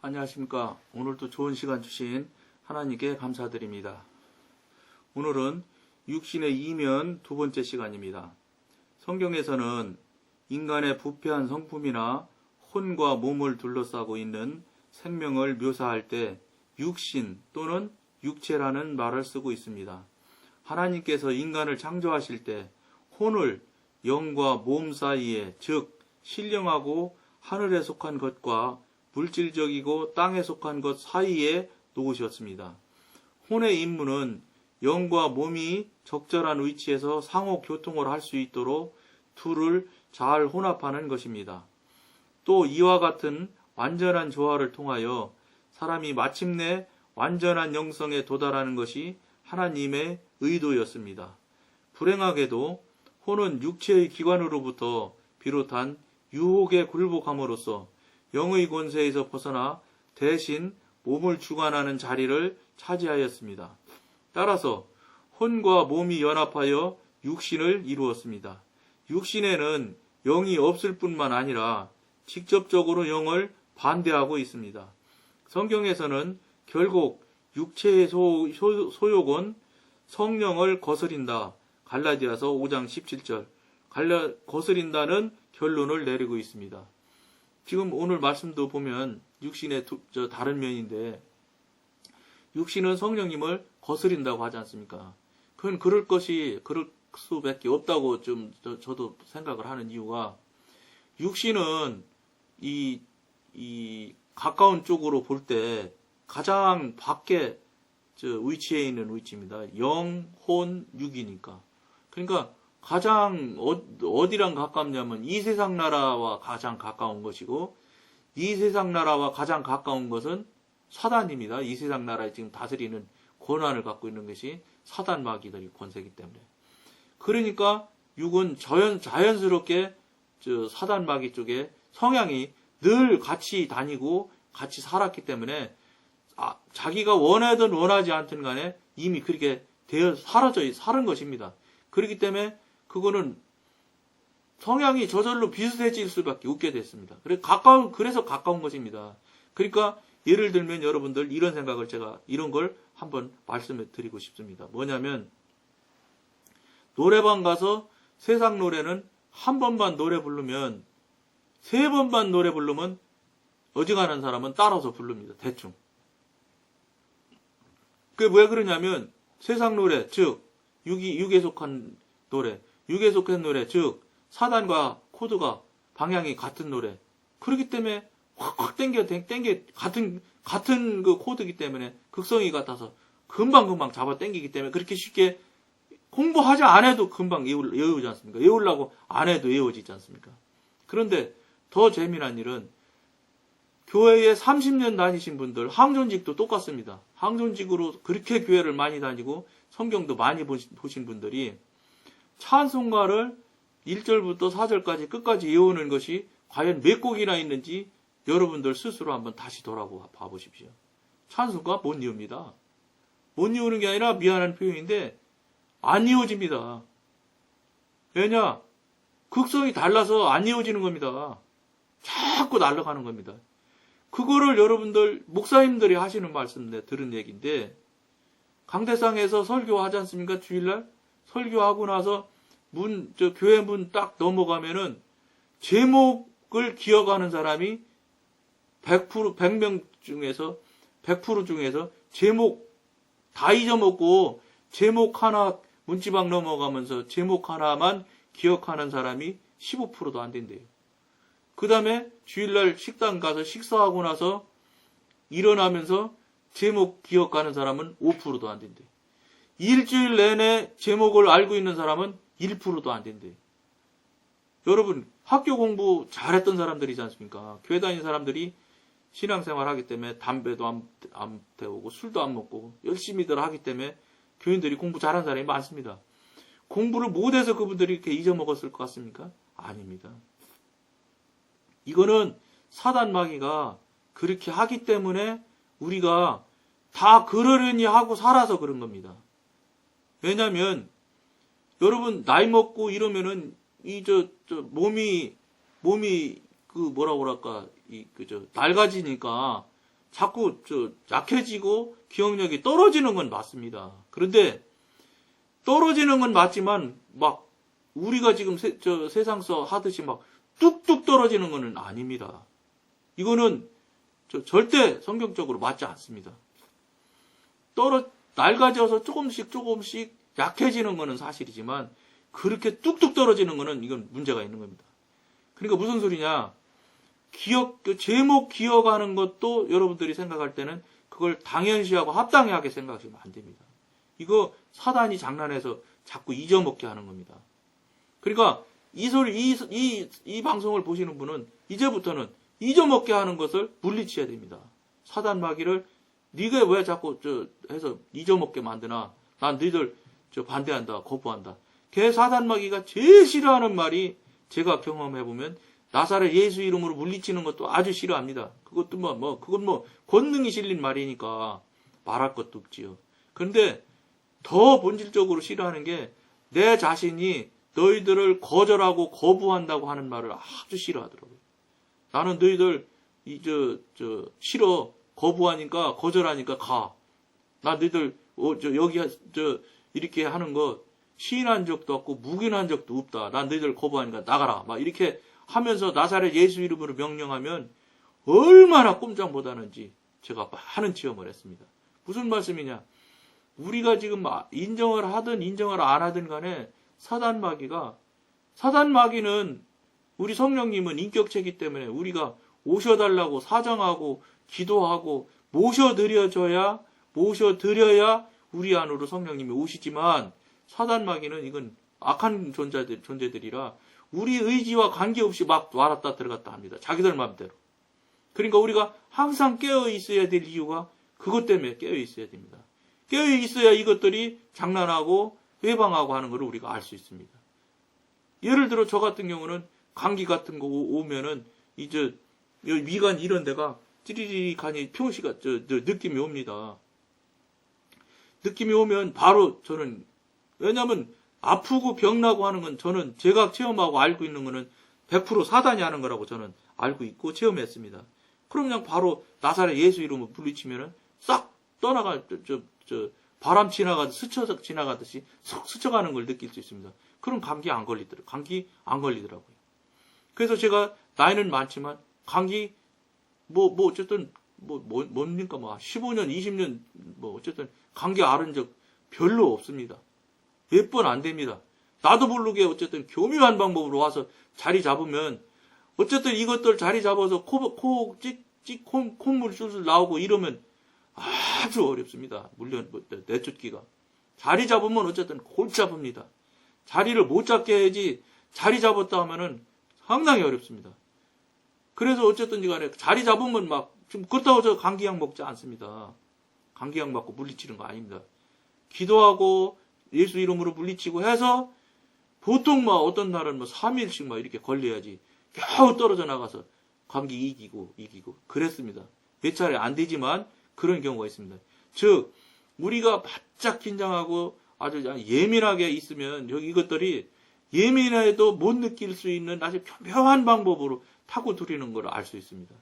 안녕하십니까. 오늘도 좋은 시간 주신 하나님께 감사드립니다. 오늘은 육신의 이면 두 번째 시간입니다. 성경에서는 인간의 부패한 성품이나 혼과 몸을 둘러싸고 있는 생명을 묘사할 때 육신 또는 육체라는 말을 쓰고 있습니다. 하나님께서 인간을 창조하실 때 혼을 영과 몸 사이에, 즉 신령하고 하늘에 속한 것과 물질적이고 땅에 속한 것 사이에 놓으셨습니다. 혼의 임무는 영과 몸이 적절한 위치에서 상호 교통을 할 수 있도록 둘을 잘 혼합하는 것입니다. 또 이와 같은 완전한 조화를 통하여 사람이 마침내 완전한 영성에 도달하는 것이 하나님의 의도였습니다. 불행하게도 혼은 육체의 기관으로부터 비롯한 유혹에 굴복함으로써 영의 권세에서 벗어나 대신 몸을 주관하는 자리를 차지하였습니다. 따라서 혼과 몸이 연합하여 육신을 이루었습니다. 육신에는 영이 없을 뿐만 아니라 직접적으로 영을 반대하고 있습니다. 성경에서는 결국 육체의 소욕은 성령을 거스린다. 갈라디아서 5장 17절. 거스린다는 결론을 내리고 있습니다. 지금 오늘 말씀도 보면 육신의 다른 면인데 육신은 성령님을 거스린다고 하지 않습니까? 그건 그럴 수밖에 없다고 저도 생각을 하는 이유가 육신은 이 가까운 쪽으로 볼 때 가장 밖에 위치해 있는 위치입니다. 영, 혼, 육이니까. 그러니까 가장 어디랑 가깝냐면 이 세상 나라와 가장 가까운 것이고 이 세상 나라와 가장 가까운 것은 사단입니다. 이 세상 나라에 지금 다스리는 권한을 갖고 있는 것이 사단 마귀들이 권세이기 때문에. 그러니까 육은 자연스럽게 사단 마귀 쪽에 성향이 늘 같이 다니고 같이 살았기 때문에 자기가 원하든 원하지 않든 간에 이미 그렇게 살은 것입니다. 그렇기 때문에 그거는 성향이 저절로 비슷해질 수밖에 없게 됐습니다. 그래서 가까운 것입니다. 그러니까 예를 들면 여러분들 이런 생각을 이런 걸 한번 말씀해 드리고 싶습니다. 뭐냐면 노래방 가서 세상 노래는 한 번만 노래 부르면 세 번만 노래 부르면 어지간한 사람은 따라서 부릅니다. 대충. 그게 왜 그러냐면 세상 노래, 즉 육에 속한 노래, 육에 속한 노래, 즉 사단과 코드가 방향이 같은 노래. 그렇기 때문에 확 땡겨 같은 그 코드이기 때문에 극성이 같아서 금방 잡아 당기기 때문에 그렇게 쉽게 공부하지 않아도 금방 외우지 않습니까? 외우려고 안 해도 외워지지 않습니까? 그런데 더 재미난 일은 교회에 30년 다니신 분들, 항존직도 똑같습니다. 항존직으로 그렇게 교회를 많이 다니고 성경도 많이 보신 분들이 찬송가를 1절부터 4절까지 끝까지 외우는 것이 과연 몇 곡이나 있는지 여러분들 스스로 한번 다시 돌아봐 보십시오. 찬송가 못 외웁니다. 못 외우는 게 아니라 미안한 표현인데 안 외워집니다. 왜냐? 극성이 달라서 안 외워지는 겁니다. 자꾸 날아가는 겁니다. 그거를 여러분들 목사님들이 하시는 말씀인데 들은 얘기인데 강대상에서 설교하지 않습니까? 주일날 설교하고 나서 교회 문 딱 넘어가면은 제목을 기억하는 사람이 100명 중에서 100% 중에서 제목 다 잊어먹고 제목 하나 문지방 넘어가면서 제목 하나만 기억하는 사람이 15%도 안 된대요. 그 다음에 주일날 식당 가서 식사하고 나서 일어나면서 제목 기억하는 사람은 5%도 안 된대요. 일주일 내내 제목을 알고 있는 사람은 1%도 안 된대요. 여러분 학교 공부 잘했던 사람들이지 않습니까? 교회 다니는 사람들이 신앙생활 하기 때문에 담배도 안 태우고 술도 안 먹고 열심히들 하기 때문에 교인들이 공부 잘하는 사람이 많습니다. 공부를 못해서 그분들이 이렇게 잊어먹었을 것 같습니까? 아닙니다. 이거는 사단 마귀가 그렇게 하기 때문에 우리가 다 그러려니 하고 살아서 그런 겁니다. 왜냐면 여러분 나이 먹고 이러면은 몸이 그 뭐라고 그럴까 낡아지니까 자꾸 약해지고 기억력이 떨어지는 건 맞습니다. 그런데 떨어지는 건 맞지만 막 우리가 지금 세상서 하듯이 막 뚝뚝 떨어지는 건 아닙니다. 이거는 절대 성경적으로 맞지 않습니다. 낡아져서 조금씩 약해지는 거는 사실이지만 그렇게 뚝뚝 떨어지는 거는 이건 문제가 있는 겁니다. 그러니까 무슨 소리냐? 제목 기억하는 것도 여러분들이 생각할 때는 그걸 당연시하고 합당하게 생각하시면 안 됩니다. 이거 사단이 장난해서 자꾸 잊어먹게 하는 겁니다. 그러니까 이 방송을 보시는 분은 이제부터는 잊어먹게 하는 것을 물리쳐야 됩니다. 사단 마귀를 네가 왜 자꾸 해서 잊어먹게 만드나? 난 너희들 반대한다, 거부한다. 걔 사단 마귀가 제일 싫어하는 말이 제가 경험해보면 나사렛 예수 이름으로 물리치는 것도 아주 싫어합니다. 그것도 그건 권능이 실린 말이니까 말할 것도 없지요. 그런데 더 본질적으로 싫어하는 게 내 자신이 너희들을 거절하고 거부한다고 하는 말을 아주 싫어하더라고요. 나는 너희들 싫어, 거부하니까, 거절하니까 가. 나 너희들 여기 이렇게 하는 거 시인한 적도 없고 묵인한 적도 없다. 난 너희들 거부하니까 나가라. 막 이렇게 하면서 나사렛 예수 이름으로 명령하면 얼마나 꼼짝 못하는지 제가 많은 체험을 했습니다. 무슨 말씀이냐? 우리가 지금 인정을 하든 인정을 안 하든 간에 사단 마귀는 우리 성령님은 인격체이기 때문에 우리가 오셔달라고 사정하고 기도하고 모셔드려야 우리 안으로 성령님이 오시지만 사단 마귀는 이건 악한 존재들이라 우리 의지와 관계없이 막 왔다 들어갔다 합니다. 자기들 마음대로. 그러니까 우리가 항상 깨어 있어야 될 이유가 그것 때문에 깨어 있어야 됩니다. 깨어 있어야 이것들이 장난하고 회방하고 하는 것을 우리가 알 수 있습니다. 예를 들어 저 같은 경우는 감기 같은 거 오면은 위관 이런 데가 찌리리간이 표시가 느낌이 옵니다. 느낌이 오면 바로 저는 왜냐하면 아프고 병나고 하는 건 저는 제가 체험하고 알고 있는 거는 100% 사단이 하는 거라고 저는 알고 있고 체험했습니다. 그럼 그냥 바로 나사렛 예수 이름으로 물리치면은 싹 떠나가 바람 스쳐 지나가듯이 쏙 스쳐가는 걸 느낄 수 있습니다. 그럼 감기 안 걸리더라고요. 그래서 제가 나이는 많지만 감기 어쨌든 뭡니까 15년 20년 어쨌든 감기 앓은 적 별로 없습니다. 몇 번 안 됩니다. 나도 모르게 어쨌든 교묘한 방법으로 와서 자리 잡으면 어쨌든 이것들 자리 잡아서 콧물 술술 나오고 이러면 아주 어렵습니다. 물론 내쫓기가. 자리 잡으면 어쨌든 골치 아픕니다. 자리를 못 잡게 해야지 자리 잡았다 하면은 상당히 어렵습니다. 그래서 어쨌든 간에 자리 잡으면 지금 그렇다고 저 감기약 먹지 않습니다. 감기약 맞고 물리치는 거 아닙니다. 기도하고 예수 이름으로 물리치고 해서 보통 어떤 날은 3일씩 이렇게 걸려야지 겨우 떨어져 나가서 감기 이기고 그랬습니다. 몇 차례 안 되지만 그런 경우가 있습니다. 즉 우리가 바짝 긴장하고 아주 예민하게 있으면 이것들이 예민해도 못 느낄 수 있는 아주 교묘한 방법으로 타고들이는 걸 알 수 있습니다.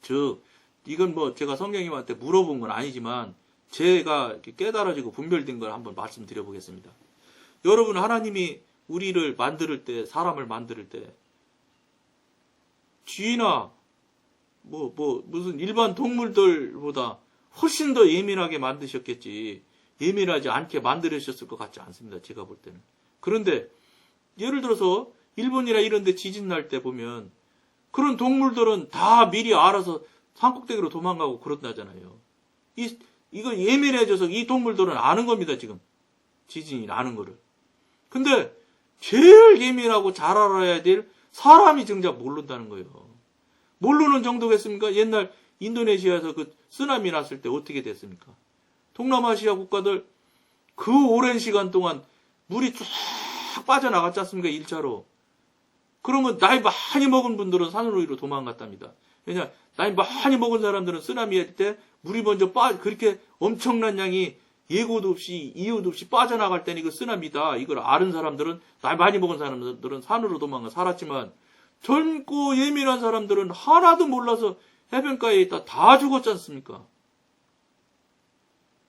즉 이건 제가 성령님한테 물어본 건 아니지만 제가 이렇게 깨달아지고 분별된 걸 한번 말씀드려 보겠습니다. 여러분 하나님이 우리를 만들 때 사람을 만들 때 쥐나 무슨 일반 동물들보다 훨씬 더 예민하게 만드셨겠지. 예민하지 않게 만들으셨을 것 같지 않습니다. 제가 볼 때는. 그런데 예를 들어서 일본이나 이런 데 지진 날 때 보면 그런 동물들은 다 미리 알아서 산꼭대기로 도망가고 그런다잖아요. 이거 예민해져서 이 동물들은 아는 겁니다. 지금 지진이 나는 거를. 근데 제일 예민하고 잘 알아야 될 사람이 정작 모른다는 거예요. 모르는 정도겠습니까? 옛날 인도네시아에서 그 쓰나미 났을 때 어떻게 됐습니까? 동남아시아 국가들 그 오랜 시간 동안 물이 쫙 빠져나갔지 않습니까? 1차로. 그러면 나이 많이 먹은 분들은 산으로 위로 도망갔답니다. 왜냐, 나이 많이 먹은 사람들은 쓰나미 할 때 물이 먼저 그렇게 엄청난 양이 예고도 없이 이유도 없이 빠져나갈 때는 이거 쓰나미다. 이걸 아는 사람들은 나이 많이 먹은 사람들은 산으로 도망가 살았지만 젊고 예민한 사람들은 하나도 몰라서 해변가에 있다 다 죽었지 않습니까?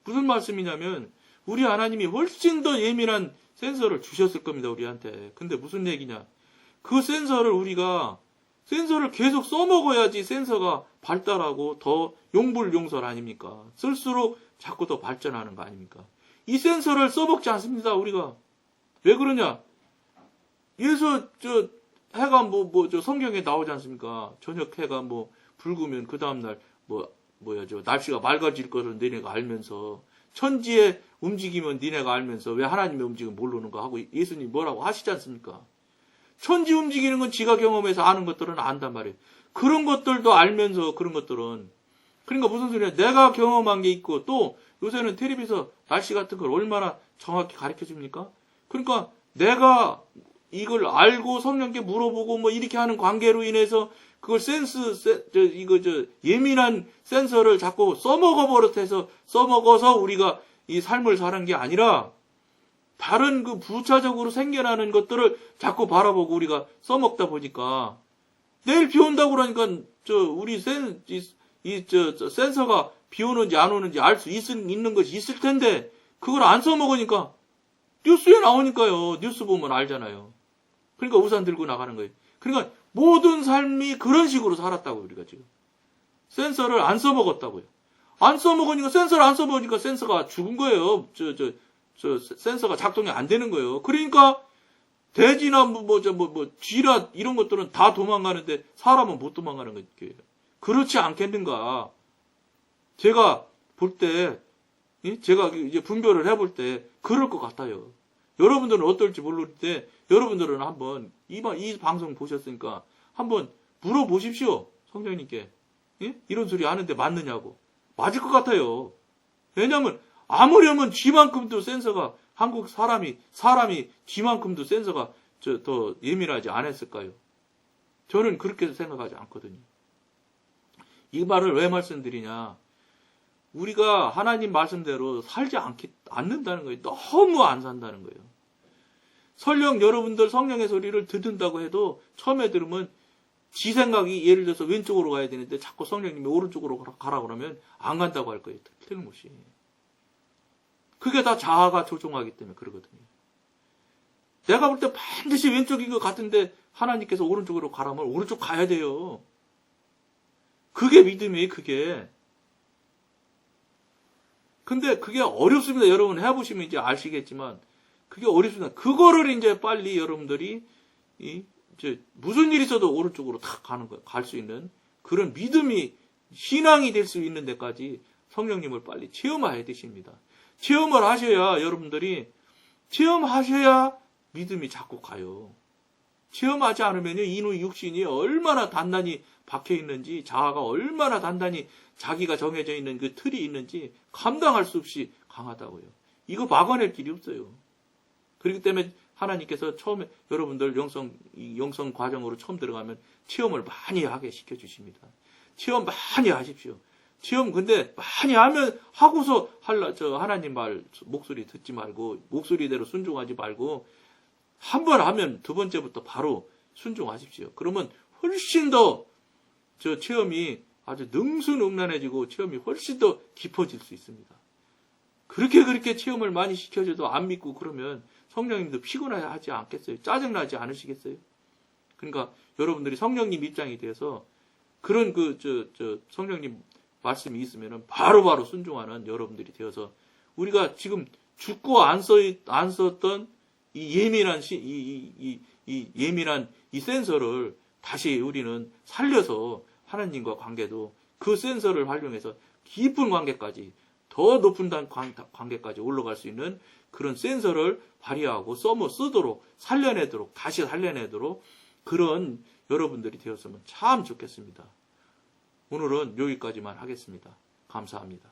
무슨 말씀이냐면 우리 하나님이 훨씬 더 예민한 센서를 주셨을 겁니다, 우리한테. 근데 무슨 얘기냐? 그 센서를 계속 써먹어야지 센서가 발달하고 더 용불용설 아닙니까? 쓸수록 자꾸 더 발전하는 거 아닙니까? 이 센서를 써먹지 않습니다, 우리가. 왜 그러냐? 해가 성경에 나오지 않습니까? 저녁 해가 붉으면 그 다음날 날씨가 맑아질 것을 너네가 알면서 천지의 움직이면 니네가 알면서 왜 하나님의 움직임을 모르는가 하고 예수님 뭐라고 하시지 않습니까? 천지 움직이는 건 지가 경험해서 아는 것들은 안단 말이에요. 그런 것들도 알면서 그런 것들은 그러니까 무슨 소리야? 내가 경험한 게 있고 또 요새는 텔레비에서 날씨 같은 걸 얼마나 정확히 가르쳐 줍니까? 그러니까 내가 이걸 알고 성령께 물어보고 이렇게 하는 관계로 인해서 그걸 예민한 센서를 자꾸 써먹어서 우리가 이 삶을 사는 게 아니라 다른 그 부차적으로 생겨나는 것들을 자꾸 바라보고 우리가 써먹다 보니까 내일 비 온다고 그러니까 우리 센서가 비 오는지 안 오는지 알 수 있는 것이 있을 텐데 그걸 안 써먹으니까 뉴스에 나오니까요. 뉴스 보면 알잖아요. 그러니까 우산 들고 나가는 거예요. 그러니까 모든 삶이 그런 식으로 살았다고요, 우리가 지금. 센서를 안 써먹었다고요. 안 써먹으니까, 센서를 안 써먹으니까 센서가 죽은 거예요. 센서가 작동이 안 되는 거예요. 그러니까, 돼지나 쥐라, 이런 것들은 다 도망가는데, 사람은 못 도망가는 거예요. 그렇지 않겠는가. 제가 볼 때, 제가 이제 분별을 해볼 때, 그럴 것 같아요. 여러분들은 어떨지 모르는데, 여러분들은 한번 이 방송 보셨으니까 한번 물어보십시오. 성령님께. 이런 소리 하는데 맞느냐고. 맞을 것 같아요. 왜냐하면 아무려면 쥐만큼도 센서가 한국 사람이 쥐만큼도 센서가 더 예민하지 않았을까요? 저는 그렇게 생각하지 않거든요. 이 말을 왜 말씀드리냐. 우리가 하나님 말씀대로 살지 않는다는 거예요. 너무 안 산다는 거예요. 설령 여러분들 성령의 소리를 듣는다고 해도 처음에 들으면 지 생각이 예를 들어서 왼쪽으로 가야 되는데 자꾸 성령님이 오른쪽으로 가라 그러면 안 간다고 할 거예요. 틀림없이. 그게 다 자아가 조종하기 때문에 그러거든요. 내가 볼 때 반드시 왼쪽인 것 같은데 하나님께서 오른쪽으로 가라면 오른쪽 가야 돼요. 그게 믿음이에요. 그게. 근데 그게 어렵습니다. 여러분 해보시면 이제 아시겠지만 그게 어렵습니다. 그거를 이제 빨리 여러분들이 무슨 일이 있어도 오른쪽으로 탁 가는 거예요. 갈 수 있는 그런 믿음이 신앙이 될 수 있는 데까지 성령님을 빨리 체험해야 되십니다. 체험을 하셔야 여러분들이 체험하셔야 믿음이 자꾸 가요. 체험하지 않으면요, 인의 육신이 얼마나 단단히 박혀 있는지, 자아가 얼마나 단단히 자기가 정해져 있는 그 틀이 있는지 감당할 수 없이 강하다고요. 이거 막아낼 길이 없어요. 그렇기 때문에 하나님께서 처음에 여러분들 영성 과정으로 처음 들어가면 체험을 많이 하게 시켜주십니다. 체험 많이 하십시오. 체험 근데 많이 하고서 하나님 말 목소리 듣지 말고 목소리대로 순종하지 말고 한 번 하면 두 번째부터 바로 순종하십시오. 그러면 훨씬 더 체험이 아주 능수능란해지고 체험이 훨씬 더 깊어질 수 있습니다. 그렇게 체험을 많이 시켜줘도 안 믿고 그러면 성령님도 피곤하지 않겠어요? 짜증나지 않으시겠어요? 그러니까 여러분들이 성령님 입장이 돼서 그런 성령님 말씀이 있으면 바로바로 순종하는 여러분들이 되어서 우리가 지금 죽고 안 썼던 이 예민한 이 센서를 다시 우리는 살려서 하나님과 관계도 그 센서를 활용해서 깊은 관계까지 더 높은 관계까지 올라갈 수 있는 그런 센서를 발휘하고 쓰도록 다시 살려내도록 그런 여러분들이 되었으면 참 좋겠습니다. 오늘은 여기까지만 하겠습니다. 감사합니다.